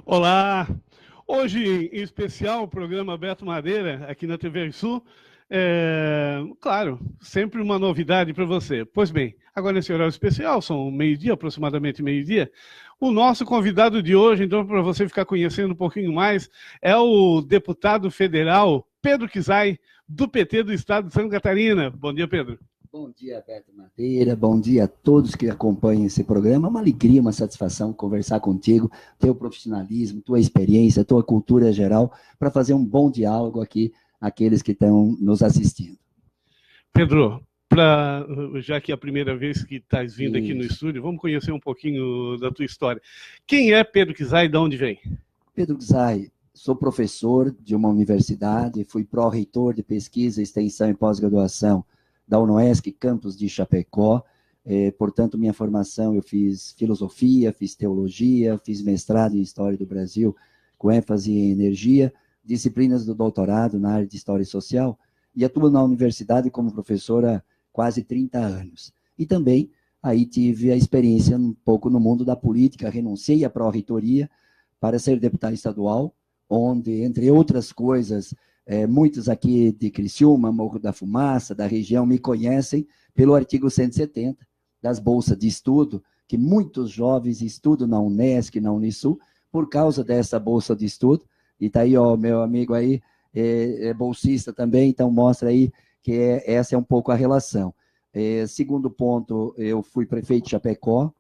Olá! Hoje, em especial, o programa Beto Madeira, aqui na TV Sul. Claro, sempre uma novidade para você. Pois bem, agora nesse horário especial, são meio-dia, aproximadamente meio-dia, o nosso convidado de hoje, então, para você ficar conhecendo um pouquinho mais, é o deputado federal Pedro Kizai, do PT do Estado de Santa Catarina. Bom dia, Pedro. Bom dia, Beto Madeira, bom dia a todos que acompanham esse programa. É uma alegria, uma satisfação conversar contigo, teu profissionalismo, tua experiência, tua cultura geral, para fazer um bom diálogo aqui, aqueles que estão nos assistindo. Pedro, já que é a primeira vez que estás vindo aqui no estúdio, vamos conhecer um pouquinho da tua história. Quem é Pedro Kizai e de onde vem? Pedro Kizai, sou professor de uma universidade, fui pró-reitor de pesquisa, extensão e pós-graduação da UNOESC, campus de Chapecó. Portanto, minha formação, eu fiz filosofia, fiz teologia, fiz mestrado em História do Brasil, com ênfase em energia, disciplinas do doutorado na área de História Social, e atuo na universidade como professor há quase 30 anos. E também, aí tive a experiência um pouco no mundo da política, renunciei à pró-reitoria para ser deputado estadual, onde, entre outras coisas, muitos aqui de Criciúma, Morro da Fumaça, da região, me conhecem pelo artigo 170 das bolsas de estudo, que muitos jovens estudam na Unesc, na Unisul, por causa dessa bolsa de estudo. E está aí, ó, meu amigo aí, é bolsista também, então mostra aí que essa é um pouco a relação. Segundo ponto, eu fui prefeito de Chapecó,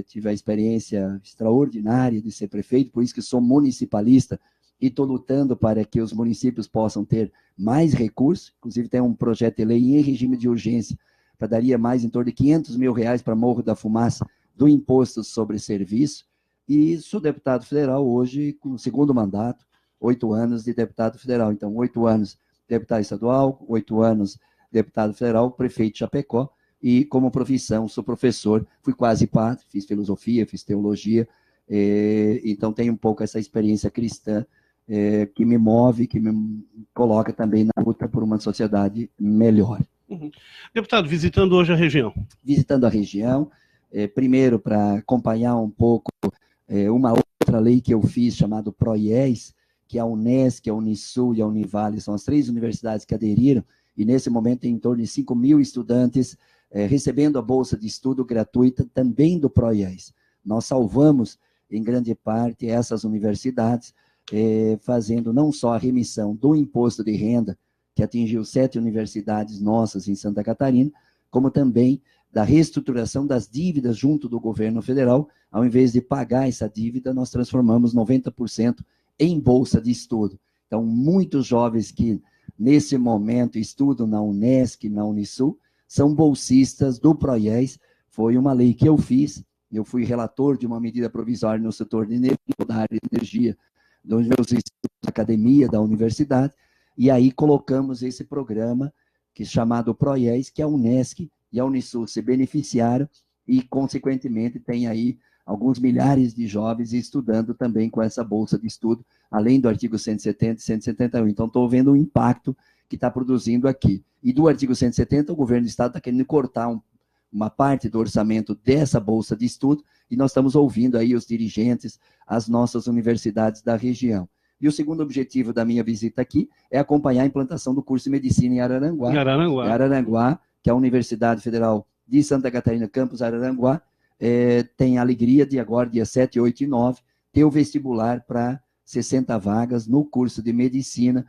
tive a experiência extraordinária de ser prefeito, por isso que sou municipalista, e estou lutando para que os municípios possam ter mais recursos. Inclusive tem um projeto de lei em regime de urgência, para daria mais em torno de R$500 mil para Morro da Fumaça, do imposto sobre serviço, e sou deputado federal hoje, com o segundo mandato, 8 anos de deputado federal. Então, 8 anos deputado estadual, 8 anos deputado federal, prefeito de Chapecó, e como profissão sou professor, fui quase padre, fiz filosofia, fiz teologia, então tenho um pouco essa experiência cristã, que me move, que me coloca também na luta por uma sociedade melhor. Uhum. Deputado, visitando hoje a região. Visitando a região, primeiro para acompanhar um pouco uma outra lei que eu fiz, chamada PROIES, que a Unesc, a Unisul e a Univale são as 3 universidades que aderiram, e nesse momento tem em torno de 5 mil estudantes recebendo a bolsa de estudo gratuita também do PROIES. Nós salvamos, em grande parte, essas universidades, fazendo não só a remissão do imposto de renda, que atingiu 7 universidades nossas em Santa Catarina, como também da reestruturação das dívidas junto do governo federal. Ao invés de pagar essa dívida, nós transformamos 90% em bolsa de estudo. Então, muitos jovens que, nesse momento, estudam na Unesc, na Unisul, são bolsistas do PROIES. Foi uma lei que eu fiz, eu fui relator de uma medida provisória no setor de energia, da área de energia, dos meus estudos da academia, da universidade, e aí colocamos esse programa, que é chamado PROIES, que a Unesc e a Unisul se beneficiaram, e, consequentemente, tem aí alguns milhares de jovens estudando também com essa bolsa de estudo, além do artigo 170 e 171. Então, estou vendo o impacto que está produzindo aqui. E do artigo 170, o governo do Estado está querendo cortar uma parte do orçamento dessa bolsa de estudo, e nós estamos ouvindo aí os dirigentes, as nossas universidades da região. E o segundo objetivo da minha visita aqui é acompanhar a implantação do curso de medicina em Araranguá. Araranguá, que é a Universidade Federal de Santa Catarina, campus Araranguá, tem a alegria de agora, dia 7, 8 e 9, ter o vestibular para 60 vagas no curso de medicina,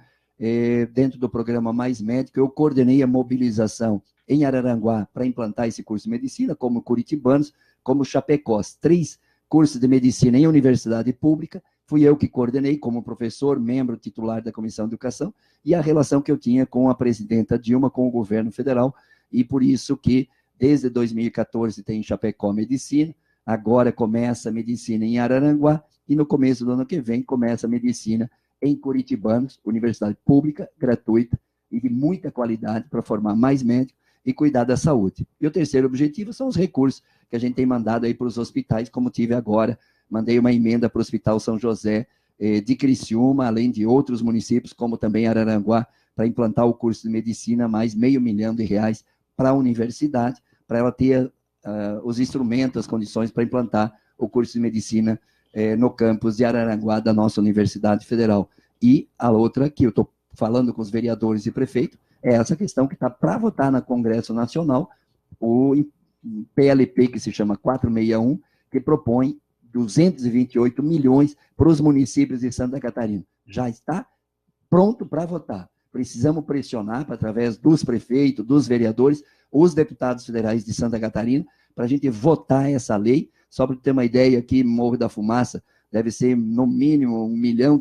dentro do programa Mais Médico. Eu coordenei a mobilização em Araranguá para implantar esse curso de medicina, como curitibanos, como Chapecós, 3 cursos de medicina em universidade pública. Fui eu que coordenei como professor, membro titular da Comissão de Educação, e a relação que eu tinha com a presidenta Dilma, com o governo federal, e por isso que, desde 2014, tem Chapecó Medicina, agora começa a medicina em Araranguá, e no começo do ano que vem começa a medicina em Curitibanos, universidade pública, gratuita, e de muita qualidade para formar mais médicos e cuidar da saúde. E o terceiro objetivo são os recursos que a gente tem mandado aí para os hospitais, como tive agora. Mandei uma emenda para o Hospital São José de Criciúma, além de outros municípios, como também Araranguá, para implantar o curso de medicina, mais R$500 mil para a universidade, para ela ter os instrumentos, as condições para implantar o curso de medicina no campus de Araranguá da nossa Universidade Federal. E a outra, que eu estou falando com os vereadores e prefeitos, é essa questão que está para votar na Congresso Nacional, o PLP, que se chama 461, que propõe 228 milhões para os municípios de Santa Catarina. Já está pronto para votar. Precisamos pressionar, através dos prefeitos, dos vereadores, os deputados federais de Santa Catarina, para a gente votar essa lei. Só para ter uma ideia aqui, Morro da Fumaça deve ser, no mínimo, R$1 milhão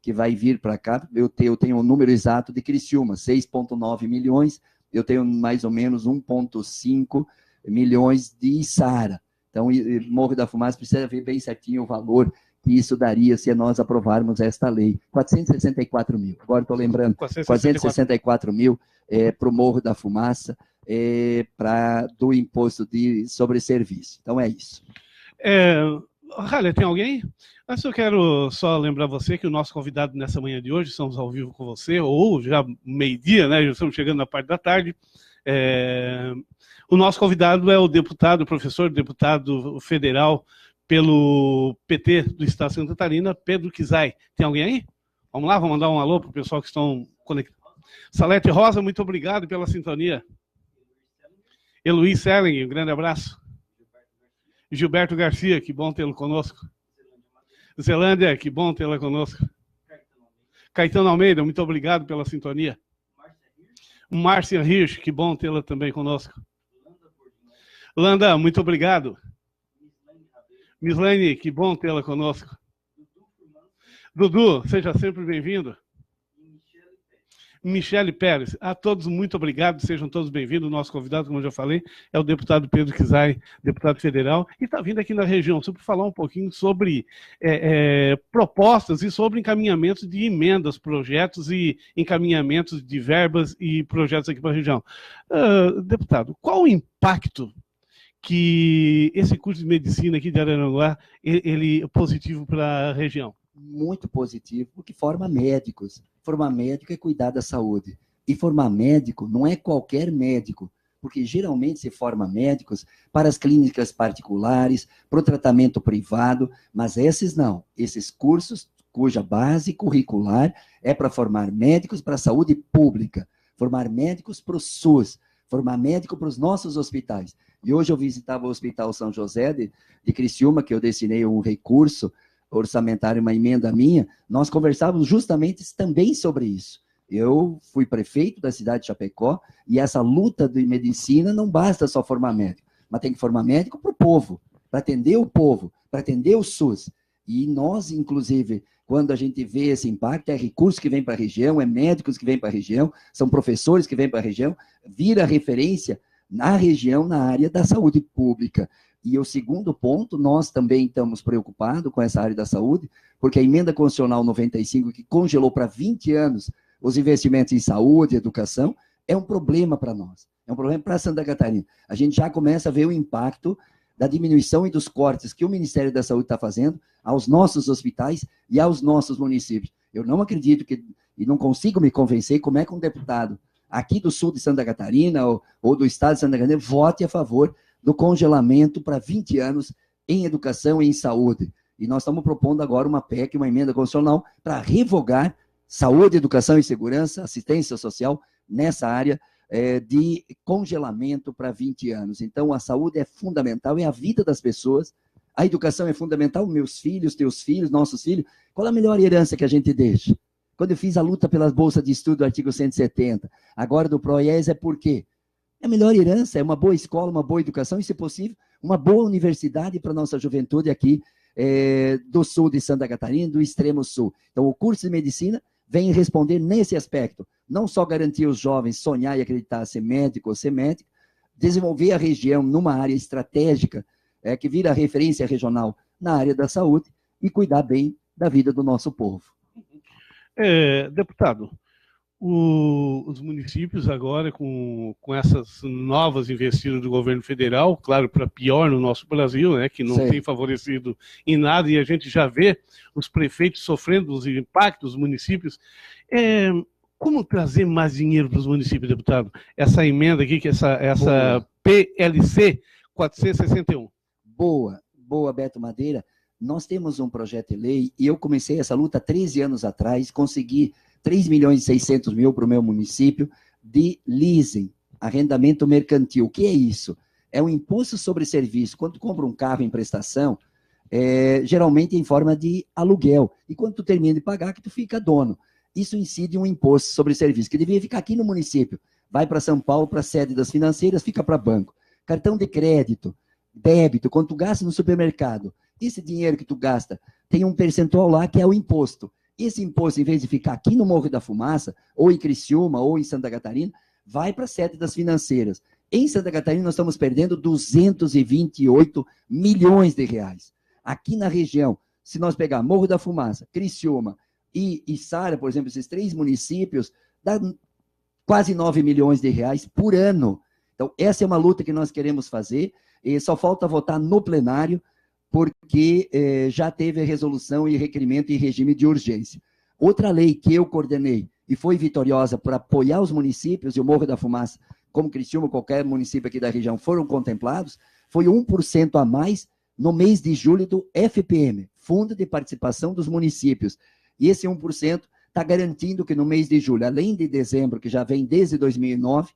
que vai vir para cá. Eu tenho o número exato de Criciúma, 6,9 milhões. Eu tenho mais ou menos 1,5 milhões de Içara. Então, Morro da Fumaça precisa ver bem certinho o valor que isso daria se nós aprovarmos esta lei. 464 mil. Agora estou lembrando, 464 mil para o Morro da Fumaça, do imposto sobre serviço. Então, é isso. Ralha, tem alguém? Mas eu quero só lembrar você que o nosso convidado nessa manhã de hoje, estamos ao vivo com você, ou já meio-dia, né? Já estamos chegando na parte da tarde. O nosso convidado é o professor deputado federal pelo PT do Estado de Santa Catarina, Pedro Kizai. Tem alguém aí? Vamos lá, vamos mandar um alô para o pessoal que estão conectados. Salete Rosa, muito obrigado pela sintonia. Eloy Selling, um grande abraço. Gilberto Garcia, que bom tê-lo conosco. Zelândia, que bom tê-la conosco. Caetano Almeida, muito obrigado pela sintonia. Márcia Hirsch, que bom tê-la também conosco. Landa, muito obrigado. Mislaine, que bom tê-la conosco. Dudu, seja sempre bem-vindo. Michele Pérez, a todos muito obrigado, sejam todos bem-vindos. O nosso convidado, como eu já falei, é o deputado Pedro Kizai, deputado federal, e está vindo aqui na região sul para falar um pouquinho sobre propostas e sobre encaminhamentos de emendas, projetos e encaminhamentos de verbas e projetos aqui para a região. Deputado, qual o impacto que esse curso de medicina aqui de Araranguá ele é positivo para a região? Muito positivo, porque forma médicos. Formar médico é cuidar da saúde. E formar médico não é qualquer médico, porque geralmente se forma médicos para as clínicas particulares, para o tratamento privado, mas esses não. Esses cursos, cuja base curricular é para formar médicos para a saúde pública, formar médicos para o SUS, formar médico para os nossos hospitais. E hoje eu visitava o Hospital São José de Criciúma, que eu destinei um recurso orçamentário, uma emenda minha, nós conversávamos justamente também sobre isso. Eu fui prefeito da cidade de Chapecó e essa luta de medicina não basta só formar médico, mas tem que formar médico para o povo, para atender o povo, para atender o SUS. E nós, inclusive, quando a gente vê esse impacto, é recursos que vêm para a região, é médicos que vêm para a região, são professores que vêm para a região, vira referência na região, na área da saúde pública. E o segundo ponto, nós também estamos preocupados com essa área da saúde, porque a emenda constitucional 95, que congelou para 20 anos os investimentos em saúde e educação, é um problema para nós, é um problema para Santa Catarina. A gente já começa a ver o impacto da diminuição e dos cortes que o Ministério da Saúde está fazendo aos nossos hospitais e aos nossos municípios. Eu não acredito e não consigo me convencer como é que um deputado aqui do sul de Santa Catarina ou do estado de Santa Catarina vote a favor do congelamento para 20 anos em educação e em saúde. E nós estamos propondo agora uma PEC, uma emenda constitucional, para revogar saúde, educação e segurança, assistência social, nessa área de congelamento para 20 anos. Então, a saúde é fundamental, é a vida das pessoas, a educação é fundamental, meus filhos, teus filhos, nossos filhos. Qual a melhor herança que a gente deixa? Quando eu fiz a luta pelas bolsas de estudo do artigo 170, agora do PROIES, é por quê? É a melhor herança, é uma boa escola, uma boa educação e, se possível, uma boa universidade para a nossa juventude aqui do sul de Santa Catarina, do extremo sul. Então, o curso de medicina vem responder nesse aspecto, não só garantir os jovens sonhar e acreditar ser médico ou ser médico, desenvolver a região numa área estratégica, que vira referência regional na área da saúde e cuidar bem da vida do nosso povo. Deputado, os municípios agora, com essas novas investidas do governo federal, claro, para pior no nosso Brasil, né, que não tem favorecido em nada, e a gente já vê os prefeitos sofrendo os impactos dos municípios. Como trazer mais dinheiro para os municípios, deputado? Essa emenda aqui, que essa PLC 461. Boa, Beto Madeira. nós temos um projeto de lei, e eu comecei essa luta há 13 anos atrás, consegui 3.600.000 para o meu município de leasing, arrendamento mercantil. O que é isso? É um imposto sobre serviço. Quando tu compra um carro em prestação, geralmente em forma de aluguel. E quando tu termina de pagar, que tu fica dono. Isso incide um imposto sobre serviço, que devia ficar aqui no município. Vai para São Paulo, para a sede das financeiras, fica para banco. Cartão de crédito, débito, quando tu gasta no supermercado, esse dinheiro que tu gasta, tem um percentual lá que é o imposto. Esse imposto, em vez de ficar aqui no Morro da Fumaça, ou em Criciúma, ou em Santa Catarina, vai para a sede das financeiras. Em Santa Catarina, nós estamos perdendo 228 milhões de reais. Aqui na região, se nós pegar Morro da Fumaça, Criciúma e Içara, por exemplo, esses 3 municípios, dá quase 9 milhões de reais por ano. Então, essa é uma luta que nós queremos fazer, e só falta votar no plenário, porque já teve a resolução e requerimento em regime de urgência. Outra lei que eu coordenei e foi vitoriosa para apoiar os municípios, e o Morro da Fumaça, como Criciúma, qualquer município aqui da região, foram contemplados, foi 1% a mais no mês de julho do FPM, Fundo de Participação dos Municípios. E esse 1% está garantindo que no mês de julho, além de dezembro, que já vem desde 2009,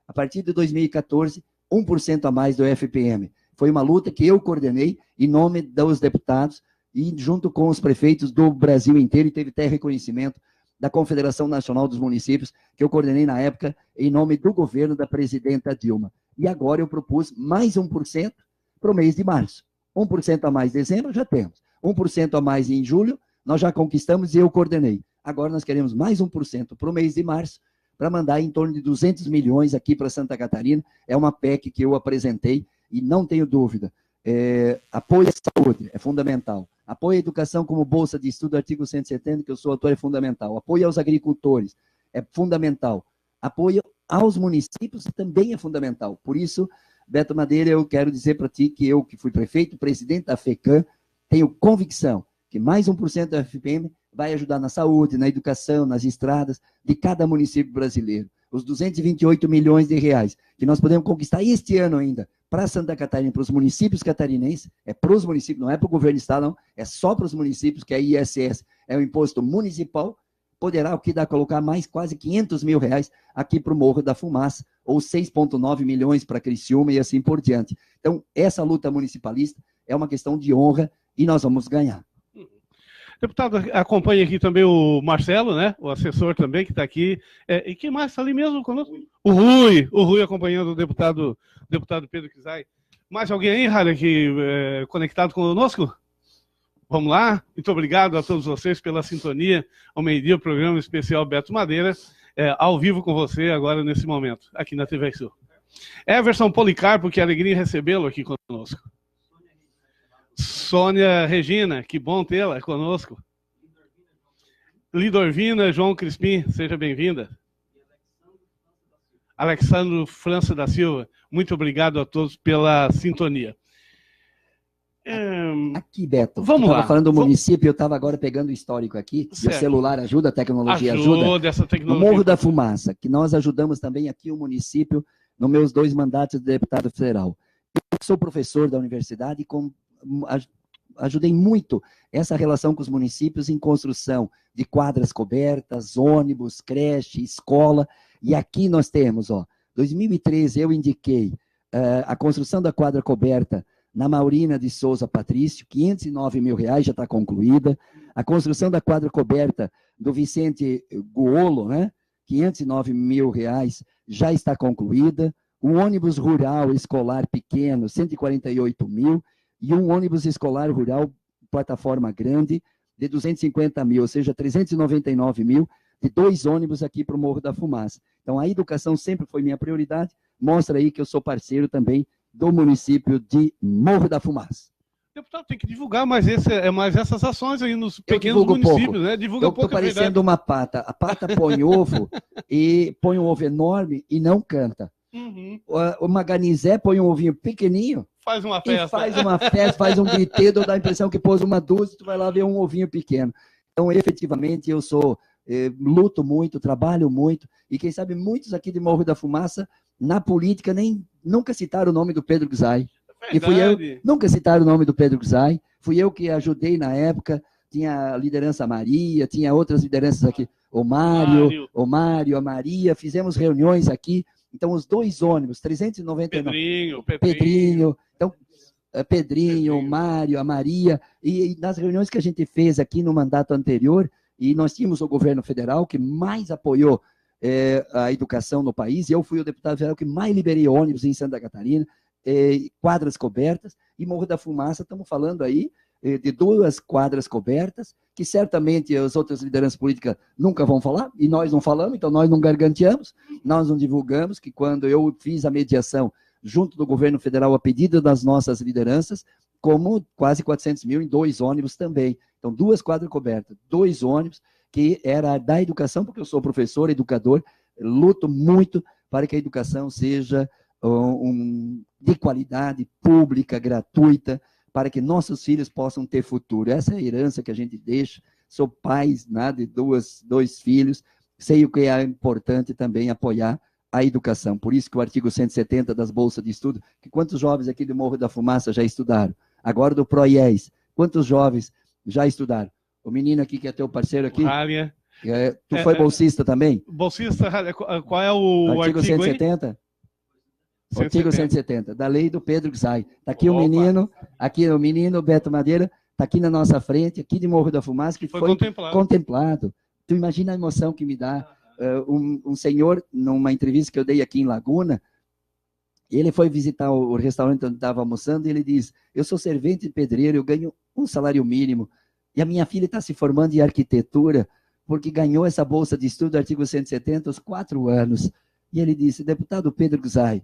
a partir de 2014, 1% a mais do FPM. Foi uma luta que eu coordenei em nome dos deputados e junto com os prefeitos do Brasil inteiro, e teve até reconhecimento da Confederação Nacional dos Municípios, que eu coordenei na época em nome do governo da presidenta Dilma. E agora eu propus mais 1% para o mês de março. 1% a mais em dezembro, já temos. 1% a mais em julho, nós já conquistamos e eu coordenei. Agora nós queremos mais 1% para o mês de março, para mandar em torno de 200 milhões aqui para Santa Catarina. É uma PEC que eu apresentei e não tenho dúvida. Apoio à saúde é fundamental. Apoio à educação como bolsa de estudo, artigo 170, que eu sou autor, é fundamental. Apoio aos agricultores é fundamental. Apoio aos municípios também é fundamental. Por isso, Beto Madeira, eu quero dizer para ti que eu, que fui prefeito, presidente da FECAM, tenho convicção que mais 1% da FPM vai ajudar na saúde, na educação, nas estradas de cada município brasileiro. Os 228 milhões de reais que nós podemos conquistar este ano ainda para Santa Catarina, para os municípios catarinenses, é para os municípios, não é para o governo do estado, não, é só para os municípios, que a ISS é um imposto municipal, poderá o que dá colocar mais quase 500 mil reais aqui para o Morro da Fumaça, ou 6,9 milhões para Criciúma e assim por diante. Então, essa luta municipalista é uma questão de honra e nós vamos ganhar. Deputado, acompanha aqui também o Marcelo, né? O assessor também, que está aqui. E quem mais está ali mesmo conosco? O Rui acompanhando o deputado Pedro Kizai. Mais alguém aí, Rara, conectado conosco? Vamos lá? Muito obrigado a todos vocês pela sintonia. Ao meio-dia, o programa especial Beto Madeira, ao vivo com você agora nesse momento, aqui na TV Sul. Everson Policarpo, que alegria recebê-lo aqui conosco. Sônia Regina, que bom tê-la conosco. Lidorvina João Crispim, seja bem-vinda. Alexandro França da Silva, muito obrigado a todos pela sintonia. Aqui, Beto, vamos lá. Falando do município, eu estava agora pegando o histórico aqui, e o celular ajuda, a tecnologia ajuda. Essa tecnologia. No Morro da Fumaça, que nós ajudamos também aqui o município, nos meus 2 mandatos de deputado federal. Eu sou professor da universidade e ajudei muito essa relação com os municípios em construção de quadras cobertas, ônibus, creche, escola. E aqui nós temos, 2013 eu indiquei a construção da quadra coberta na Maurina de Souza Patrício, 509 mil reais, já está concluída. A construção da quadra coberta do Vicente Guolo, né, 509 mil reais, já está concluída. Um ônibus rural escolar pequeno, 148 mil. E um ônibus escolar rural, plataforma grande, de 250 mil, ou seja, 399 mil, de 2 ônibus aqui para o Morro da Fumaça. Então, a educação sempre foi minha prioridade, mostra aí que eu sou parceiro também do município de Morro da Fumaça. Deputado, tem que divulgar mais essas ações aí nos pequenos municípios, pouco. Né? Divulga pouco. Eu estou parecendo uma pata. A pata põe ovo, e põe um ovo enorme e não canta. Uhum. O Maganizé põe um ovinho pequenininho, faz uma festa, faz um griteiro, dá a impressão que pôs uma dúzia, tu vai lá ver um ovinho pequeno. Então, efetivamente, eu luto muito, trabalho muito, e quem sabe muitos aqui de Morro da Fumaça, na política, nunca citaram o nome do Pedro Kizai. E fui eu, nunca citaram o nome do Pedro Gzai, fui eu que ajudei na época, tinha a liderança Maria, tinha outras lideranças aqui, o Mário, a Maria, fizemos reuniões aqui, então os 2 ônibus, 399. Pedrinho. Então, Pedrinho, o Mário, a Maria, e nas reuniões que a gente fez aqui no mandato anterior, e nós tínhamos o governo federal que mais apoiou a educação no país, e eu fui o deputado federal que mais liberei ônibus em Santa Catarina, quadras cobertas, e Morro da Fumaça, estamos falando aí de 2 quadras cobertas, que certamente as outras lideranças políticas nunca vão falar, e nós não falamos, então nós não garganteamos, nós não divulgamos, que quando eu fiz a mediação junto do governo federal a pedido das nossas lideranças, como quase 400 mil em 2 ônibus também. Então, 2 quadras cobertas, 2 ônibus, que era da educação, porque eu sou professor, educador, luto muito para que a educação seja de qualidade, pública, gratuita, para que nossos filhos possam ter futuro. Essa é a herança que a gente deixa. Sou pai, né, de 2 filhos, sei o que é importante também apoiar a educação. Por isso que o artigo 170 das bolsas de estudo, que quantos jovens aqui do Morro da Fumaça já estudaram? Agora do ProIES, quantos jovens já estudaram? O menino aqui, que é teu parceiro aqui, tu foi bolsista também? Bolsista, qual é o artigo 170? O artigo 170, da lei do Pedro Gzai. Está aqui o menino Beto Madeira, está aqui na nossa frente, aqui de Morro da Fumaça, que foi contemplado. Tu imagina a emoção que me dá. Um senhor, numa entrevista que eu dei aqui em Laguna, ele foi visitar o restaurante onde estava almoçando, e ele diz, eu sou servente de pedreiro, eu ganho um salário mínimo, e a minha filha está se formando em arquitetura, porque ganhou essa bolsa de estudo, artigo 170, aos 4 anos. E ele disse, deputado Pedro Gzai,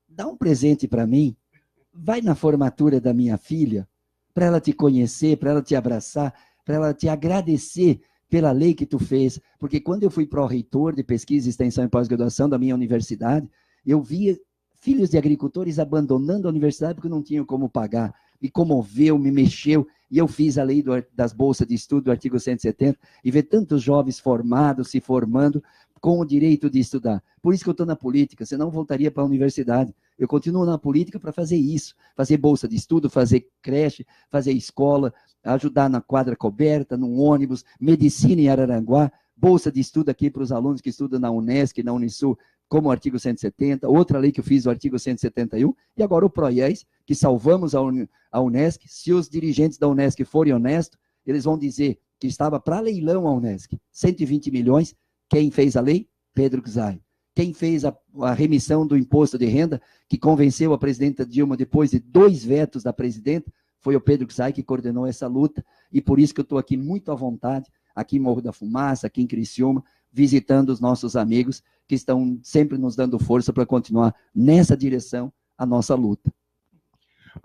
dá um presente para mim, vai na formatura da minha filha, para ela te conhecer, para ela te abraçar, para ela te agradecer pela lei que tu fez, porque quando eu fui pró-reitor de pesquisa, extensão e pós-graduação da minha universidade, eu via filhos de agricultores abandonando a universidade porque não tinham como pagar, me comoveu, me mexeu, e eu fiz a lei das bolsas de estudo, do artigo 170, e ver tantos jovens formados, se formando, com o direito de estudar. Por isso que eu estou na política, senão eu voltaria para a universidade. Eu continuo na política para fazer isso, fazer bolsa de estudo, fazer creche, fazer escola, ajudar na quadra coberta, no ônibus, medicina em Araranguá, bolsa de estudo aqui para os alunos que estudam na Unesc, na Unisul, como o artigo 170, outra lei que eu fiz, o artigo 171, e agora o ProIES, que salvamos a Unesc. Se os dirigentes da Unesc forem honestos, eles vão dizer que estava para leilão a Unesc, 120 milhões, quem fez a lei? Pedro Gzai. Quem fez a remissão do imposto de renda, que convenceu a presidenta Dilma depois de 2 vetos da presidenta, foi o Pedro Gzai que coordenou essa luta, e por isso que eu estou aqui muito à vontade, aqui em Morro da Fumaça, aqui em Criciúma, visitando os nossos amigos que estão sempre nos dando força para continuar nessa direção a nossa luta.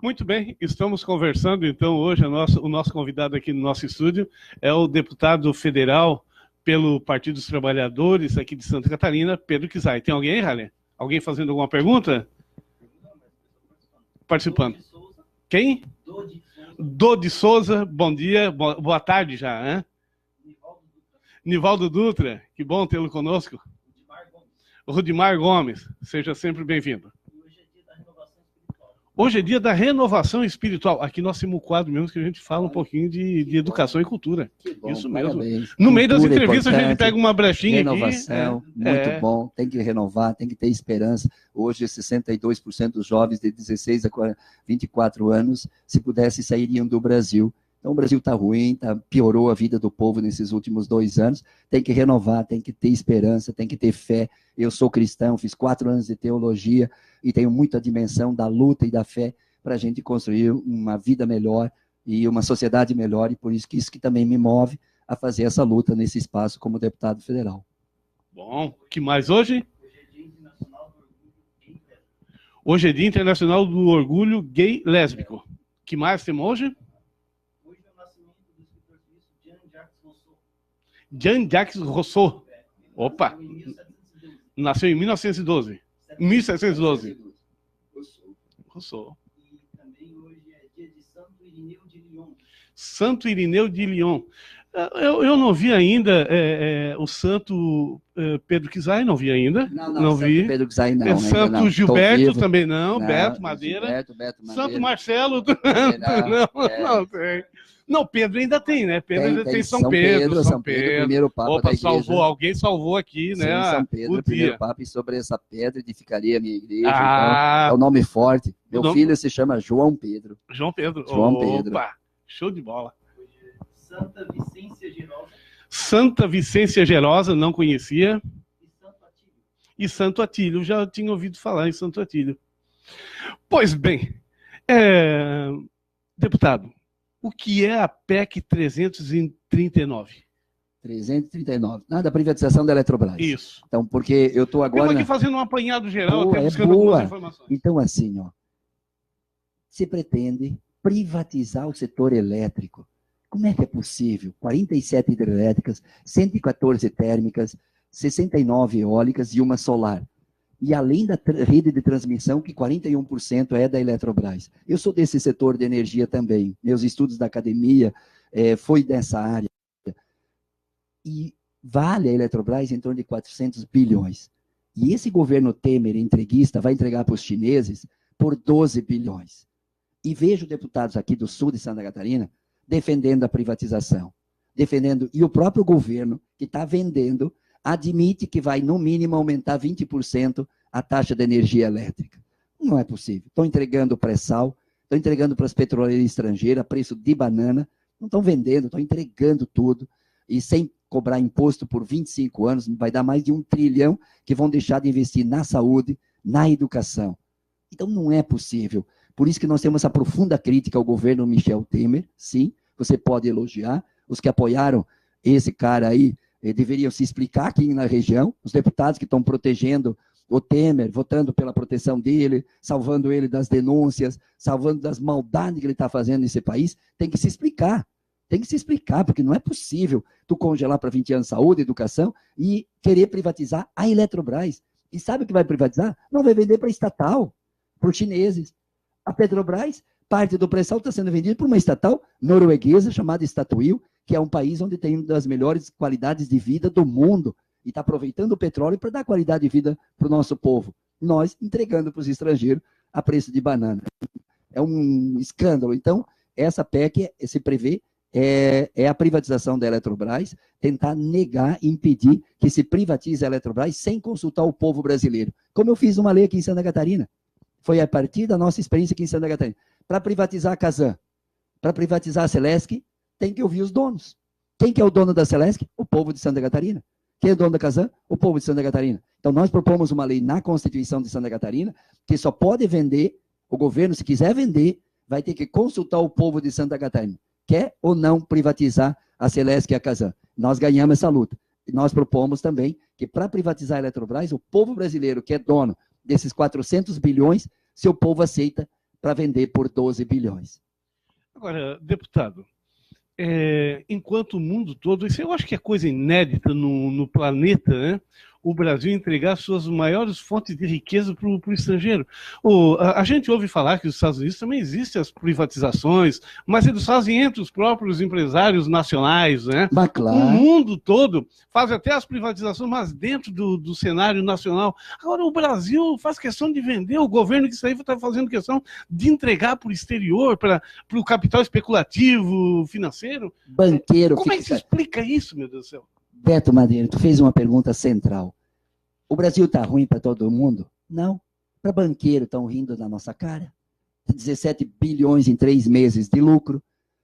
Muito bem, estamos conversando então hoje, o nosso convidado aqui no nosso estúdio é o deputado federal pelo Partido dos Trabalhadores aqui de Santa Catarina, Pedro Gzai. Tem alguém aí, Ralé? Alguém fazendo alguma pergunta? Participando. Quem? Dodi Souza, bom dia, boa tarde já, né? Nivaldo Dutra, que bom tê-lo conosco. Rudimar Gomes, seja sempre bem-vindo. Hoje é dia da renovação espiritual. Aqui nós temos um quadro mesmo que a gente fala um pouquinho de educação e cultura. Que bom, isso mesmo. Parabéns. No meio das entrevistas a gente pega uma brechinha renovação, aqui. Muito bom. Tem que renovar, tem que ter esperança. Hoje 62% dos jovens de 16 a 24 anos, se pudesse, sairiam do Brasil. Então o Brasil está ruim, piorou a vida do povo nesses últimos 2 anos. Tem que renovar, tem que ter esperança, tem que ter fé. Eu sou cristão, fiz 4 anos de teologia e tenho muita dimensão da luta e da fé para a gente construir uma vida melhor e uma sociedade melhor, e por isso que também me move a fazer essa luta nesse espaço como deputado federal. Bom, o que mais hoje? Hoje é Dia Internacional do Orgulho Gay e Lésbico. O que mais temos hoje? Jean-Jacques Rousseau. Opa! Nasceu em 1912. 1712. Rousseau. E também hoje é dia de Santo Irineu de Lyon. Santo Irineu de Lyon. Eu não vi ainda o Santo Pedro Kizai, não vi ainda. Não vi. Santo Pedro Kizai não. Santo não. Gilberto também não. Beto Madeira. Beto Madeira. Santo Marcelo. Não tem. Não, Pedro ainda tem, né? Pedro ainda tem São Pedro. São Pedro, primeiro Papa Opa, da igreja. alguém salvou aqui, né? Sim, São Pedro, primeiro Papa, e sobre essa pedra edificaria a minha igreja. Ah, então, é um nome forte. Meu filho se chama João Pedro. João Pedro. João Pedro. Opa, show de bola. Santa Vicência Gerosa. Santa Vicência Gerosa, não conhecia. E Santo Atílio. E Santo Atílio, já tinha ouvido falar em Santo Atílio. Pois bem, deputado, o que é a PEC 339? 339. Nada, a privatização da Eletrobras. Isso. Então, porque eu estou agora... Estamos aqui fazendo um apanhado geral, até buscando boa. algumas informações. Então, assim, se pretende privatizar o setor elétrico. Como é que é possível? 47 hidrelétricas, 114 térmicas, 69 eólicas e uma solar. E além da rede de transmissão, que 41% é da Eletrobras. Eu sou desse setor de energia também. Meus estudos da academia foi dessa área. E vale a Eletrobras em torno de 400 bilhões. E esse governo Temer, entreguista, vai entregar para os chineses por 12 bilhões. E vejo deputados aqui do sul de Santa Catarina defendendo a privatização. E o próprio governo, que está vendendo, admite que vai, no mínimo, aumentar 20% a taxa de energia elétrica. Não é possível. Estão entregando pré-sal, estão entregando para as petroleiras estrangeiras a preço de banana, não estão vendendo, estão entregando tudo, e sem cobrar imposto por 25 anos, vai dar mais de 1 trilhão que vão deixar de investir na saúde, na educação. Então não é possível. Por isso que nós temos essa profunda crítica ao governo Michel Temer, sim, você pode elogiar. Os que apoiaram esse cara aí deveriam se explicar aqui na região, os deputados que estão protegendo o Temer, votando pela proteção dele, salvando ele das denúncias, salvando das maldades que ele está fazendo nesse país, tem que se explicar. Tem que se explicar, porque não é possível tu congelar para 20 anos saúde, educação e querer privatizar a Eletrobras. E sabe o que vai privatizar? Não vai vender para estatal, para os chineses. A Petrobras, parte do pré-sal está sendo vendido por uma estatal norueguesa chamada Statoil, que é um país onde tem uma das melhores qualidades de vida do mundo e está aproveitando o petróleo para dar qualidade de vida para o nosso povo. Nós entregando para os estrangeiros a preço de banana. É um escândalo. Então, essa PEC se prevê a privatização da Eletrobras, tentar negar, impedir que se privatize a Eletrobras sem consultar o povo brasileiro. Como eu fiz uma lei aqui em Santa Catarina. Foi a partir da nossa experiência aqui em Santa Catarina. Para privatizar a Casan, para privatizar a Celesc, tem que ouvir os donos. Quem que é o dono da Celesc? O povo de Santa Catarina. Quem é o dono da Casan? O povo de Santa Catarina. Então, nós propomos uma lei na Constituição de Santa Catarina que só pode vender, o governo, se quiser vender, vai ter que consultar o povo de Santa Catarina. Quer ou não privatizar a Celesc e a Casan? Nós ganhamos essa luta. E nós propomos também que, para privatizar a Eletrobras, o povo brasileiro, que é dono desses 400 bilhões, seu povo aceita para vender por 12 bilhões. Agora, deputado, enquanto o mundo todo, isso eu acho que é coisa inédita no planeta, né? O Brasil entregar suas maiores fontes de riqueza para o estrangeiro. A gente ouve falar que nos Estados Unidos também existem as privatizações, mas eles fazem entre os próprios empresários nacionais, né? Mas claro. O mundo todo faz até as privatizações, mas dentro do cenário nacional. Agora, o Brasil faz questão de vender, o governo que isso aí está fazendo questão de entregar para o exterior, para o capital especulativo, financeiro. Banqueiro. Como é que se explica isso, meu Deus do céu? Beto Madeira, tu fez uma pergunta central. O Brasil está ruim para todo mundo? Não. Para banqueiro estão rindo da nossa cara. 17 bilhões em 3 meses de lucro.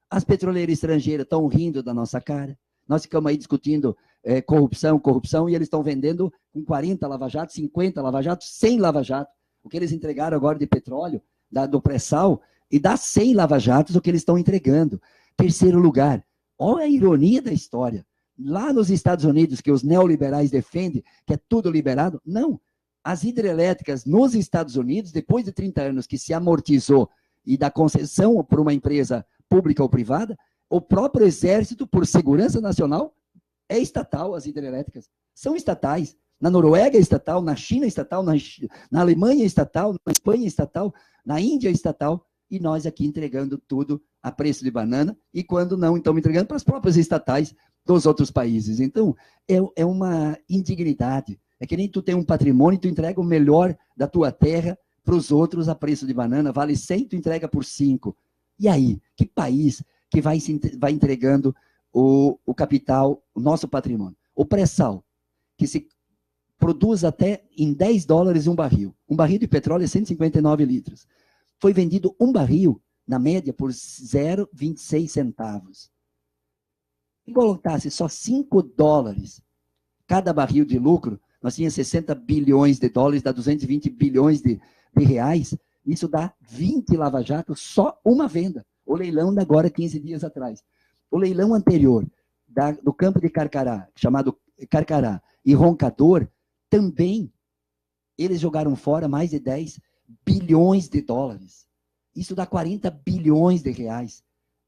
As petroleiras estrangeiras estão rindo da nossa cara. Nós ficamos aí discutindo corrupção, e eles estão vendendo com 40 lava-jatos, 50 lava-jatos, 100 lava-jatos. O que eles entregaram agora de petróleo, do pré-sal, e dá 100 lava-jatos o que eles estão entregando. Terceiro lugar, olha a ironia da história. Lá nos Estados Unidos, que os neoliberais defendem, que é tudo liberado, não. As hidrelétricas nos Estados Unidos, depois de 30 anos que se amortizou e da concessão por uma empresa pública ou privada, o próprio exército, por segurança nacional, é estatal, as hidrelétricas. São estatais. Na Noruega é estatal, na China é estatal, na Alemanha é estatal, na Espanha é estatal, na Índia é estatal, e nós aqui entregando tudo a preço de banana, e quando não, estão entregando para as próprias estatais dos outros países. Então, é uma indignidade. É que nem tu tem um patrimônio, tu entrega o melhor da tua terra para os outros a preço de banana, vale 100, tu entrega por 5. E aí, que país que vai entregando o capital, o nosso patrimônio? O pré-sal, que se produz até em $10 um barril. Um barril de petróleo é 159 litros. Foi vendido um barril, na média, por 0,26 centavos. Se colocasse só $5 cada barril de lucro, nós tínhamos 60 bilhões de dólares, dá 220 bilhões de reais. Isso dá 20 lava-jatos, só uma venda. O leilão da agora, 15 dias atrás. O leilão anterior, do campo de Carcará, chamado Carcará, e Roncador, também eles jogaram fora mais de 10 bilhões de dólares. Isso dá 40 bilhões de reais.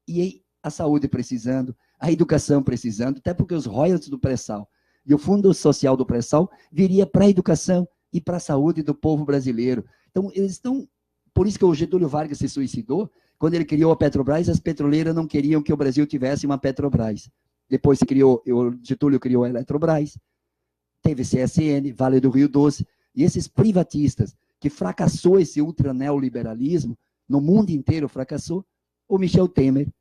E a saúde precisando, a educação precisando, até porque os royalties do pré-sal e o fundo social do pré-sal viria para a educação e para a saúde do povo brasileiro. Então, eles estão... Por isso que o Getúlio Vargas se suicidou. Quando ele criou a Petrobras, as petroleiras não queriam que o Brasil tivesse uma Petrobras. Depois o Getúlio criou a Eletrobras, teve CSN, Vale do Rio Doce, e esses privatistas, que fracassou esse ultraneoliberalismo, no mundo inteiro fracassou, o Michel Temer,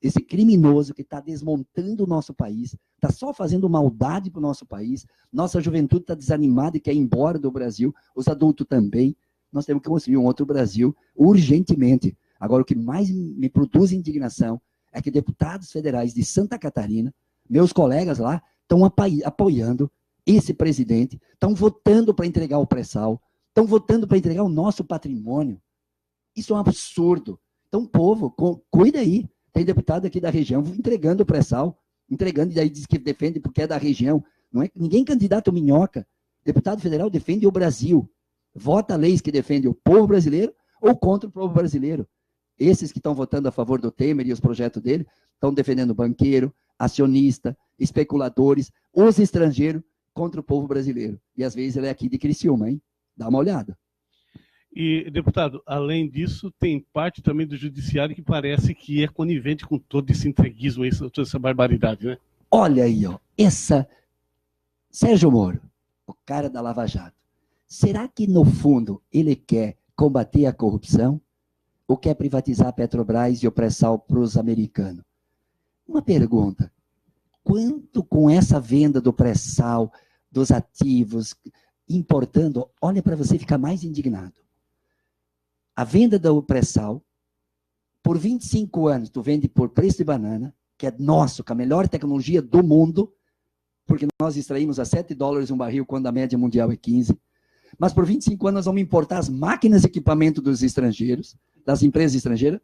esse criminoso que está desmontando o nosso país, está só fazendo maldade para o nosso país, nossa juventude está desanimada e quer ir embora do Brasil, os adultos também, nós temos que construir um outro Brasil urgentemente. Agora, o que mais me produz indignação é que deputados federais de Santa Catarina, meus colegas lá, estão apoiando esse presidente, estão votando para entregar o pré-sal, estão votando para entregar o nosso patrimônio. Isso é um absurdo. Então, povo, cuida aí. Tem deputado aqui da região entregando o pré-sal, entregando, e daí diz que defende porque é da região. Não é, ninguém candidato minhoca. Deputado federal defende o Brasil. Vota leis que defendem o povo brasileiro ou contra o povo brasileiro. Esses que estão votando a favor do Temer e os projetos dele, estão defendendo banqueiro, acionista, especuladores, os estrangeiros contra o povo brasileiro. E às vezes ele é aqui de Criciúma, hein? Dá uma olhada. E, deputado, além disso, tem parte também do judiciário que parece que é conivente com todo esse entreguismo, toda essa barbaridade, né? Olha aí, ó, Sérgio Moro, o cara da Lava Jato, será que no fundo ele quer combater a corrupção ou quer privatizar a Petrobras e o pré-sal para os americanos? Uma pergunta, quanto com essa venda do pré-sal, dos ativos, importando, olha para você ficar mais indignado. A venda do pré-sal, por 25 anos, tu vende por preço de banana, que é nosso, com a melhor tecnologia do mundo, porque nós extraímos a $7 um barril, quando a média mundial é 15. Mas por 25 anos nós vamos importar as máquinas e equipamento dos estrangeiros, das empresas estrangeiras,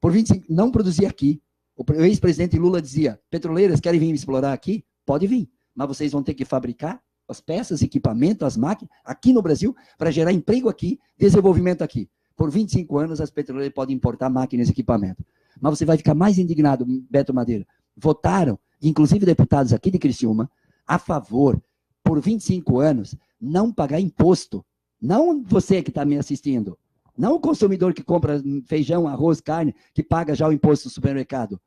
por 25, não produzir aqui. O ex-presidente Lula dizia, petroleiras querem vir explorar aqui? Pode vir, mas vocês vão ter que fabricar as peças, equipamento, as máquinas, aqui no Brasil, para gerar emprego aqui, desenvolvimento aqui. Por 25 anos, as petroleiras podem importar máquinas e equipamento. Mas você vai ficar mais indignado, Beto Madeira. Votaram, inclusive deputados aqui de Criciúma, a favor, por 25 anos, não pagar imposto. Não você que está me assistindo. Não o consumidor que compra feijão, arroz, carne, que paga já o imposto do supermercado.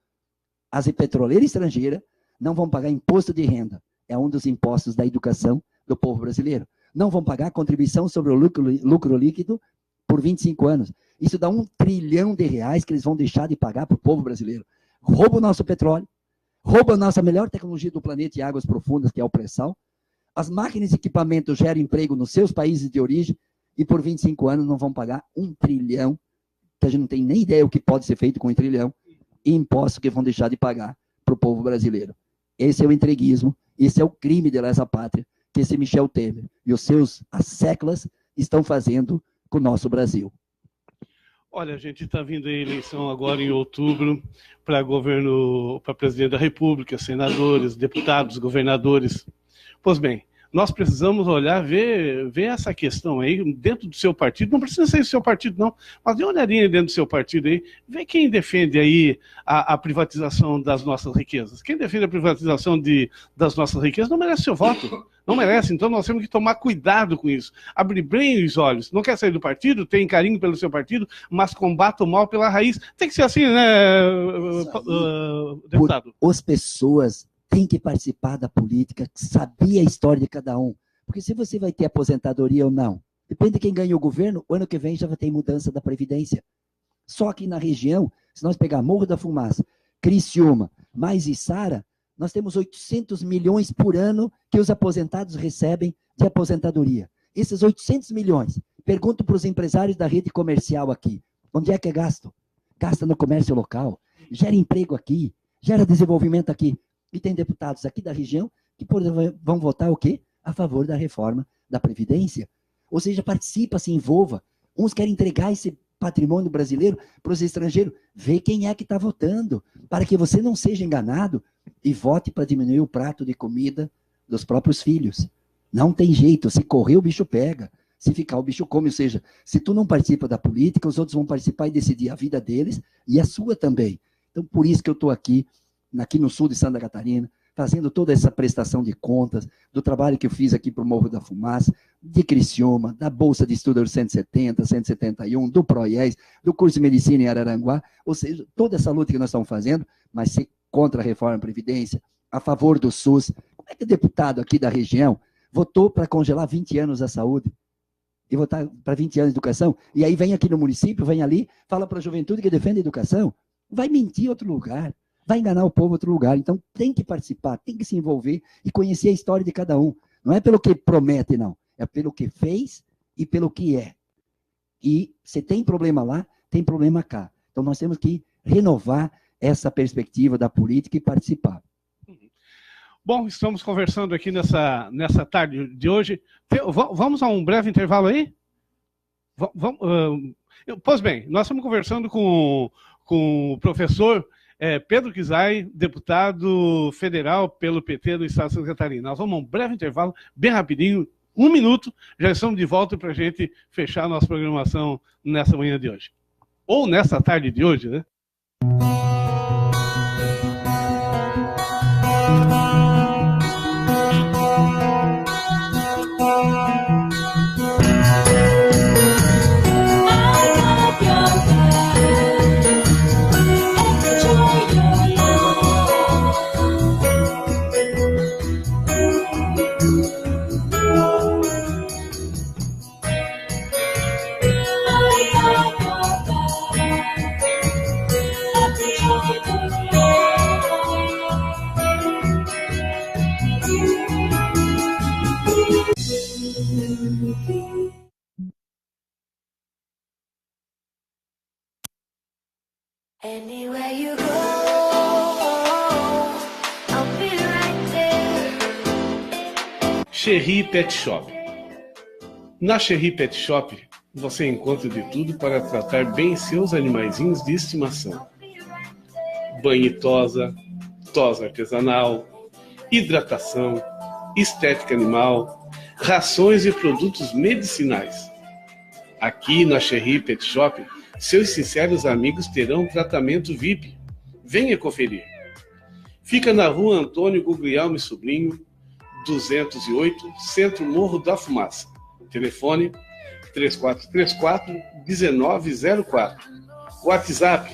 As petroleiras estrangeiras não vão pagar imposto de renda. É um dos impostos da educação do povo brasileiro. Não vão pagar contribuição sobre o lucro líquido por 25 anos. Isso dá R$1 trilhão que eles vão deixar de pagar para o povo brasileiro. Rouba o nosso petróleo, rouba a nossa melhor tecnologia do planeta e águas profundas, que é o pré-sal. As máquinas e equipamentos geram emprego nos seus países de origem e por 25 anos não vão pagar R$1 trilhão, que a gente não tem nem ideia o que pode ser feito com R$1 trilhão, e impostos que vão deixar de pagar para o povo brasileiro. Esse é o entreguismo, esse é o crime de lesa pátria que esse Michel Temer e os seus asseclas estão fazendo com o nosso Brasil. Olha, a gente está vindo a eleição agora em outubro para governo, para presidente da República, senadores, deputados, governadores. Pois bem, nós precisamos olhar, ver essa questão aí dentro do seu partido. Não precisa ser do seu partido, não, mas dê uma olhadinha dentro do seu partido aí, vê quem defende aí a privatização das nossas riquezas. Quem defende a privatização das nossas riquezas não merece seu voto. Não merece, então nós temos que tomar cuidado com isso. Abrir bem os olhos. Não quer sair do partido, tem carinho pelo seu partido, mas combata o mal pela raiz. Tem que ser assim, né, deputado? As pessoas têm que participar da política, saber a história de cada um. Porque se você vai ter aposentadoria ou não, depende de quem ganha o governo, o ano que vem já vai ter mudança da Previdência. Só aqui na região, se nós pegar Morro da Fumaça, Criciúma, mais Içara, nós temos 800 milhões por ano que os aposentados recebem de aposentadoria. Esses 800 milhões, pergunto para os empresários da rede comercial aqui, onde é que é gasto? Gasta no comércio local, gera emprego aqui, gera desenvolvimento aqui. E tem deputados aqui da região que vão votar o quê? A favor da reforma da Previdência. Ou seja, participa, se envolva. Uns querem entregar esse patrimônio brasileiro para os estrangeiros. Vê quem é que está votando, para que você não seja enganado e vote para diminuir o prato de comida dos próprios filhos. Não tem jeito, se correr o bicho pega, se ficar o bicho come, ou seja, se tu não participa da política, os outros vão participar e decidir a vida deles e a sua também. Então, por isso que eu estou aqui no sul de Santa Catarina, fazendo toda essa prestação de contas, do trabalho que eu fiz aqui para o Morro da Fumaça, de Criciúma, da Bolsa de Estudo 170, 171, do PROIES, do curso de Medicina em Araranguá, ou seja, toda essa luta que nós estamos fazendo, mas ser contra a reforma da Previdência, a favor do SUS. Como é que o deputado aqui da região votou para congelar 20 anos a saúde? E votar para 20 anos de educação? E aí vem aqui no município, vem ali, fala para a juventude que defende a educação? Vai mentir em outro lugar. Vai enganar o povo em outro lugar. Então, tem que participar, tem que se envolver e conhecer a história de cada um. Não é pelo que promete, não. É pelo que fez e pelo que é. E se tem problema lá, tem problema cá. Então, nós temos que renovar essa perspectiva da política e participar. Bom, estamos conversando aqui nessa tarde de hoje. Vamos a um breve intervalo aí? Pois bem, nós estamos conversando com o professor Pedro Kizai, deputado federal pelo PT do Estado de Santa Catarina. Nós vamos a um breve intervalo, bem rapidinho, 1 minuto, já estamos de volta para a gente fechar a nossa programação nessa manhã de hoje. Ou nessa tarde de hoje, né? Anywhere you go, I'll be right there. Cherry Pet Shop. Na Cherry Pet Shop, você encontra de tudo para tratar bem seus animaizinhos de estimação. Banho e tosa artesanal, hidratação, estética animal, rações e produtos medicinais. Aqui na Cherry Pet Shop, seus sinceros amigos terão tratamento VIP. Venha conferir. Fica na rua Antônio Guglielmo Sobrinho, 208, Centro Morro da Fumaça. Telefone 3434-1904. WhatsApp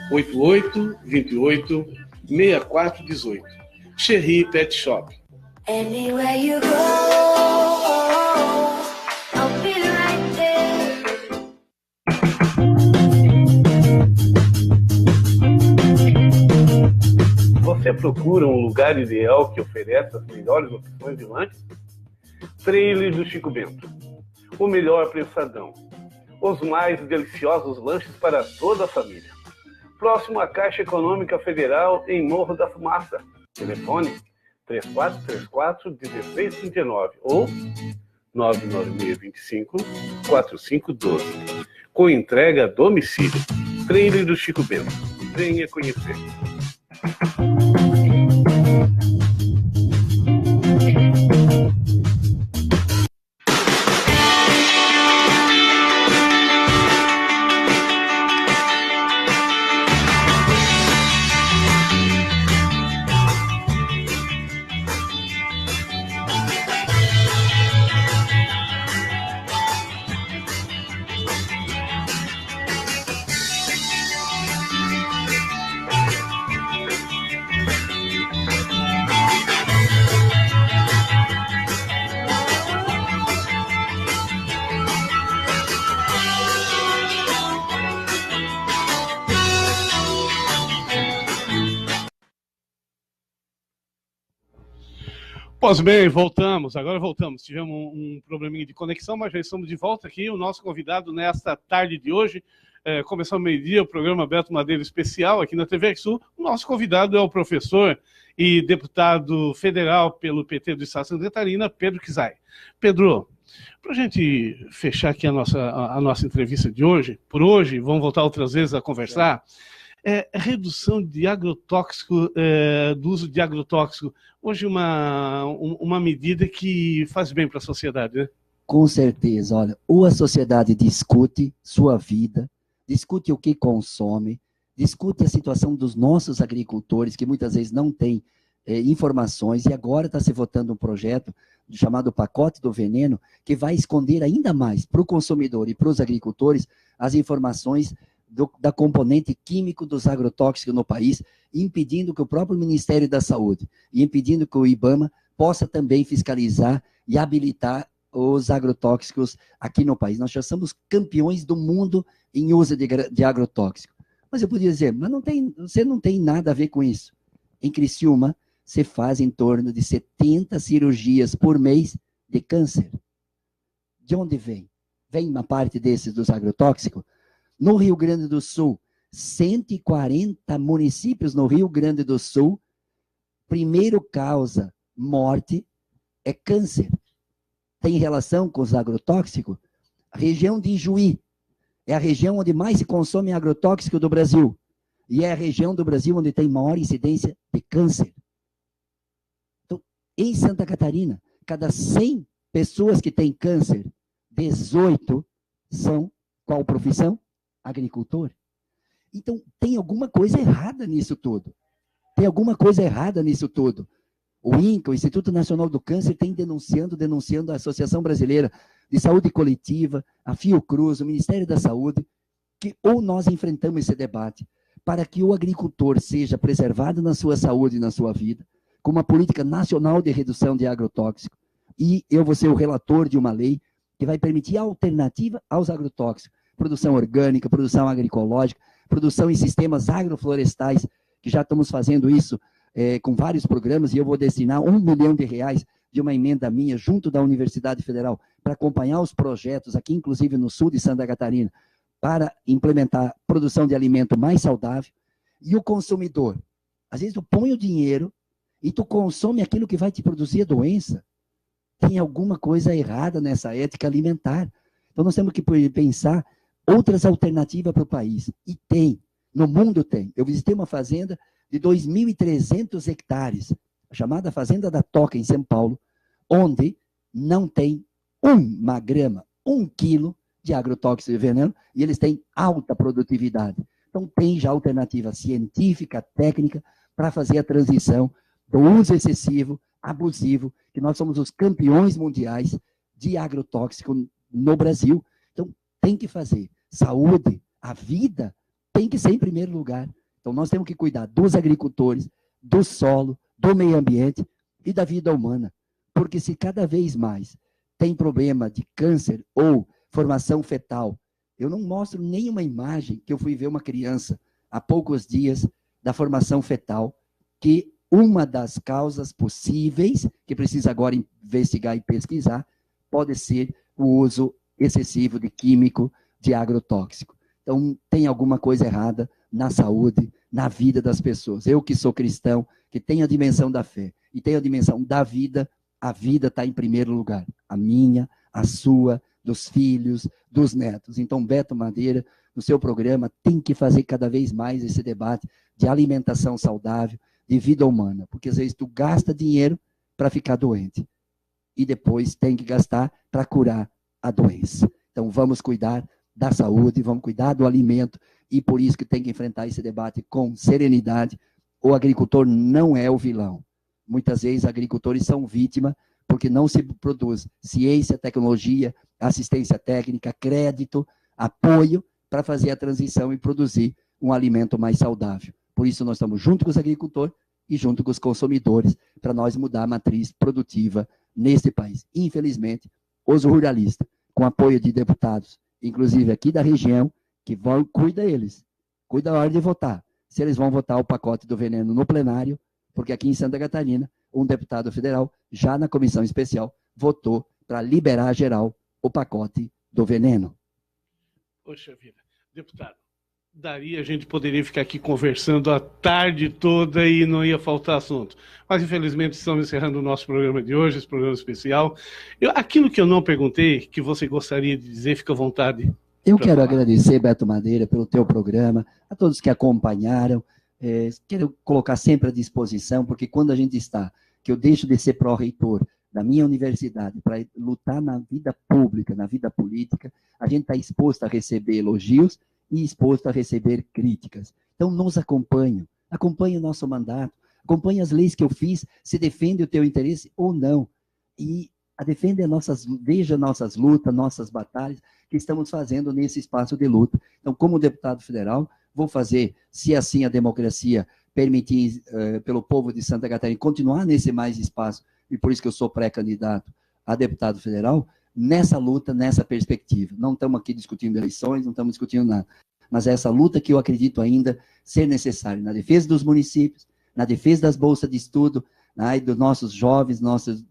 8828-6418. Cherry Pet Shop. Anywhere you go, I'll be right there. Você procura um lugar ideal que ofereça as melhores opções de lanches? Trailer do Chico Bento. O melhor prensadão. Os mais deliciosos lanches para toda a família. Próximo à Caixa Econômica Federal, em Morro da Fumaça. Telefone 3434-1639 ou 99625-4512. Com entrega a domicílio. Trailer do Chico Bento. Venha conhecer. Pois bem, voltamos, agora voltamos. Tivemos um probleminha de conexão, mas já estamos de volta aqui. O nosso convidado nesta tarde de hoje, começou ao meio-dia, o programa Beto Madeira Especial aqui na TV Sul. O nosso convidado é o professor e deputado federal pelo PT do Estado de Santa Catarina, Pedro Kizai. Pedro, para a gente fechar aqui a nossa entrevista de hoje, por hoje, vamos voltar outras vezes a conversar, redução de agrotóxico, do uso de agrotóxico, hoje uma medida que faz bem para a sociedade, né? Com certeza, olha, ou a sociedade discute sua vida, discute o que consome, discute a situação dos nossos agricultores, que muitas vezes não têm informações, e agora está se votando um projeto chamado Pacote do Veneno, que vai esconder ainda mais para o consumidor e para os agricultores as informações da componente químico dos agrotóxicos no país, impedindo que o próprio Ministério da Saúde e impedindo que o IBAMA possa também fiscalizar e habilitar os agrotóxicos aqui no país. Nós já somos campeões do mundo em uso de agrotóxico. Mas eu podia dizer, mas você não tem nada a ver com isso. Em Criciúma, você faz em torno de 70 cirurgias por mês de câncer. De onde vem? Vem uma parte desses dos agrotóxicos? No Rio Grande do Sul, 140 municípios no Rio Grande do Sul, primeiro causa morte é câncer. Tem relação com os agrotóxicos? A região de Ijuí é a região onde mais se consome agrotóxico do Brasil. E é a região do Brasil onde tem maior incidência de câncer. Então, em Santa Catarina, cada 100 pessoas que têm câncer, 18 são qual profissão? Agricultor. Então, tem alguma coisa errada nisso tudo. Tem alguma coisa errada nisso tudo. O INCA, o Instituto Nacional do Câncer, tem denunciando a Associação Brasileira de Saúde Coletiva, a Fiocruz, o Ministério da Saúde, que ou nós enfrentamos esse debate para que o agricultor seja preservado na sua saúde e na sua vida, com uma política nacional de redução de agrotóxicos, e eu vou ser o relator de uma lei que vai permitir a alternativa aos agrotóxicos, produção orgânica, produção agroecológica, produção em sistemas agroflorestais, que já estamos fazendo isso com vários programas, e eu vou destinar R$1 milhão de uma emenda minha, junto da Universidade Federal, para acompanhar os projetos aqui, inclusive no sul de Santa Catarina, para implementar produção de alimento mais saudável. E o consumidor, às vezes tu põe o dinheiro e tu consome aquilo que vai te produzir a doença. Tem alguma coisa errada nessa ética alimentar. Então nós temos que pensar outras alternativas para o país. E tem, no mundo tem. Eu visitei uma fazenda de 2.300 hectares, chamada Fazenda da Toca, em São Paulo, onde não tem uma grama, 1 quilo de agrotóxico de veneno, e eles têm alta produtividade. Então tem já alternativa científica, técnica, para fazer a transição do uso excessivo, abusivo, que nós somos os campeões mundiais de agrotóxico no Brasil. Então tem que fazer. Saúde, a vida, tem que ser em primeiro lugar. Então nós temos que cuidar dos agricultores, do solo, do meio ambiente e da vida humana. Porque se cada vez mais tem problema de câncer ou formação fetal, eu não mostro nenhuma imagem que eu fui ver uma criança há poucos dias da formação fetal, que uma das causas possíveis, que precisa agora investigar e pesquisar, pode ser o uso excessivo de químico, de agrotóxico. Então, tem alguma coisa errada na saúde, na vida das pessoas. Eu que sou cristão, que tenho a dimensão da fé e tenho a dimensão da vida, a vida está em primeiro lugar. A minha, a sua, dos filhos, dos netos. Então, Beto Madeira, no seu programa, tem que fazer cada vez mais esse debate de alimentação saudável, de vida humana. Porque às vezes tu gasta dinheiro para ficar doente. E depois tem que gastar para curar a doença. Então, vamos cuidar da saúde, vamos cuidar do alimento, e por isso que tem que enfrentar esse debate com serenidade. O agricultor não é o vilão. Muitas vezes agricultores são vítimas porque não se produz ciência, tecnologia, assistência técnica, crédito, apoio para fazer a transição e produzir um alimento mais saudável. Por isso nós estamos junto com os agricultores e junto com os consumidores para nós mudar a matriz produtiva neste país. Infelizmente, os ruralistas, com apoio de deputados, inclusive aqui da região, que cuida eles, cuida a hora de votar. Se eles vão votar o pacote do veneno no plenário, porque aqui em Santa Catarina, um deputado federal, já na comissão especial, votou para liberar geral o pacote do veneno. Poxa vida, deputado, a gente poderia ficar aqui conversando a tarde toda e não ia faltar assunto. Mas, infelizmente, estamos encerrando o nosso programa de hoje, esse programa especial. Aquilo que eu não perguntei, que você gostaria de dizer, fica à vontade. Eu quero agradecer, Beto Madeira, pelo teu programa, a todos que acompanharam. Quero colocar sempre à disposição, porque quando a gente está, que eu deixo de ser pró-reitor da minha universidade para lutar na vida pública, na vida política, a gente está exposto a receber elogios e exposto a receber críticas. Então, nos acompanhe o nosso mandato, acompanhe as leis que eu fiz, se defende o teu interesse ou não. E veja nossas lutas, nossas batalhas que estamos fazendo nesse espaço de luta. Então, como deputado federal, vou fazer, se assim a democracia permitir, pelo povo de Santa Catarina, continuar nesse mais espaço, e por isso que eu sou pré-candidato a deputado federal, nessa luta, nessa perspectiva. Não estamos aqui discutindo eleições, não estamos discutindo nada, mas essa luta que eu acredito ainda ser necessária, na defesa dos municípios, na defesa das bolsas de estudo, dos nossos jovens,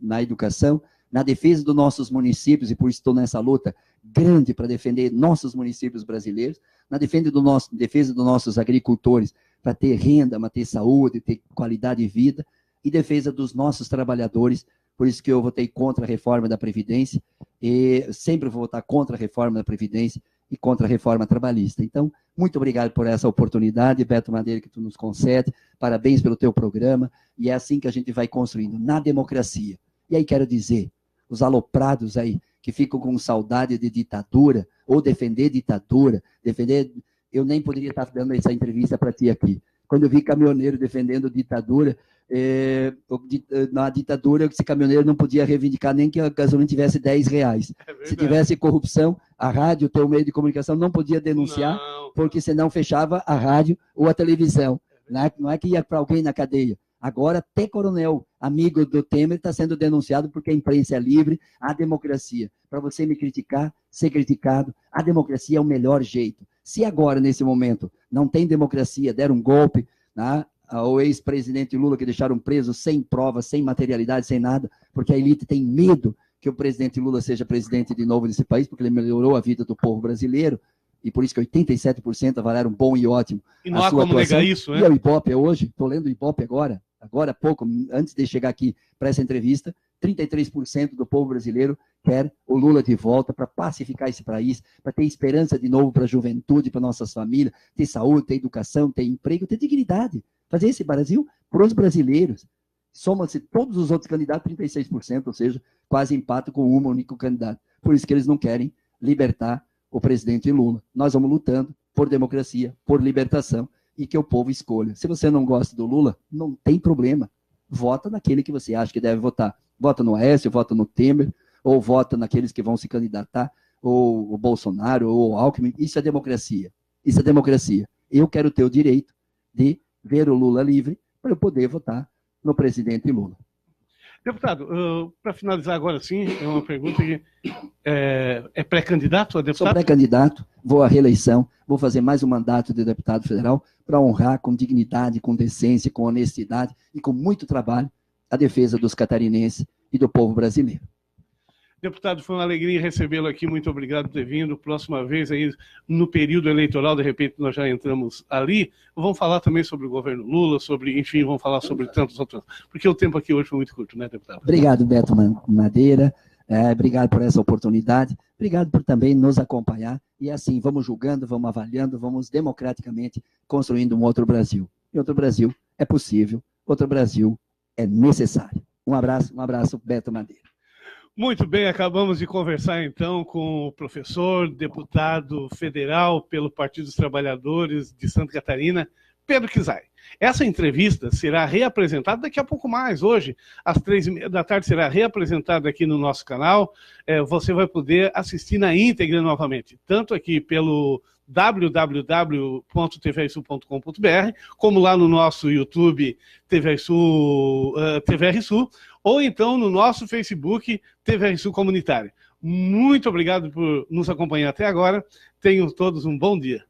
na educação, na defesa dos nossos municípios, e por isso estou nessa luta grande para defender nossos municípios brasileiros, na defesa dos nossos agricultores, para ter renda, para ter saúde, ter qualidade de vida, e defesa dos nossos trabalhadores. Por isso que eu votei contra a reforma da Previdência, e sempre vou votar contra a reforma da Previdência e contra a reforma trabalhista. Então, muito obrigado por essa oportunidade, Beto Madeira, que tu nos concede. Parabéns pelo teu programa, e é assim que a gente vai construindo, na democracia. E aí quero dizer, os aloprados aí, que ficam com saudade de ditadura, ou defender ditadura, eu nem poderia estar dando essa entrevista para ti aqui. Quando eu vi caminhoneiro defendendo ditadura, na ditadura, esse caminhoneiro não podia reivindicar nem que a gasolina tivesse R$10. Se tivesse corrupção, a rádio, o teu meio de comunicação, não podia denunciar, porque senão fechava a rádio ou a televisão. Não é que ia para alguém na cadeia. Agora, até coronel, amigo do Temer, está sendo denunciado porque a imprensa é livre, a democracia. Para você me criticar, ser criticado, a democracia é o melhor jeito. Se agora, nesse momento, não tem democracia, deram um golpe, o ex-presidente Lula, que deixaram preso sem provas, sem materialidade, sem nada, porque a elite tem medo que o presidente Lula seja presidente de novo desse país, porque ele melhorou a vida do povo brasileiro, e por isso que 87% avaliaram bom e ótimo. E não há como negar isso, né? E o Ibope hoje, estou lendo o Ibope agora há pouco, antes de chegar aqui para essa entrevista, 33% do povo brasileiro quer o Lula de volta para pacificar esse país, para ter esperança de novo para a juventude, para nossas famílias, ter saúde, ter educação, ter emprego, ter dignidade. Fazer esse Brasil para os brasileiros. Soma-se todos os outros candidatos, 36%, ou seja, quase empate com um único candidato. Por isso que eles não querem libertar o presidente Lula. Nós vamos lutando por democracia, por libertação, e que o povo escolha. Se você não gosta do Lula, não tem problema. Vota naquele que você acha que deve votar. Vota no Aécio, vota no Temer, ou vota naqueles que vão se candidatar, ou o Bolsonaro, ou o Alckmin. Isso é democracia. Isso é democracia. Eu quero ter o direito de ver o Lula livre para eu poder votar no presidente Lula. Deputado, para finalizar agora sim, é uma pergunta que é pré-candidato a deputado? Sou pré-candidato, vou à reeleição, vou fazer mais um mandato de deputado federal para honrar com dignidade, com decência, com honestidade e com muito trabalho a defesa dos catarinenses e do povo brasileiro. Deputado, foi uma alegria recebê-lo aqui, muito obrigado por ter vindo. Próxima vez, aí, no período eleitoral, de repente nós já entramos ali, vamos falar também sobre o governo Lula, enfim, vamos falar sobre tantos outros, porque o tempo aqui hoje foi muito curto, né, deputado? Obrigado, Beto Madeira, obrigado por essa oportunidade, obrigado por também nos acompanhar, e assim, vamos julgando, vamos avaliando, vamos democraticamente construindo um outro Brasil. E outro Brasil é possível, outro Brasil é necessário. Um abraço, Beto Madeira. Muito bem, acabamos de conversar então com o professor, deputado federal pelo Partido dos Trabalhadores de Santa Catarina, Pedro Kizai. Essa entrevista será reapresentada daqui a pouco mais, hoje, às 15h30 será reapresentada aqui no nosso canal. Você vai poder assistir na íntegra novamente, tanto aqui pelo www.tvrisul.com.br, como lá no nosso YouTube TVR Sul, ou então no nosso Facebook TVR Sul Comunitária. Muito obrigado por nos acompanhar até agora. Tenham todos um bom dia.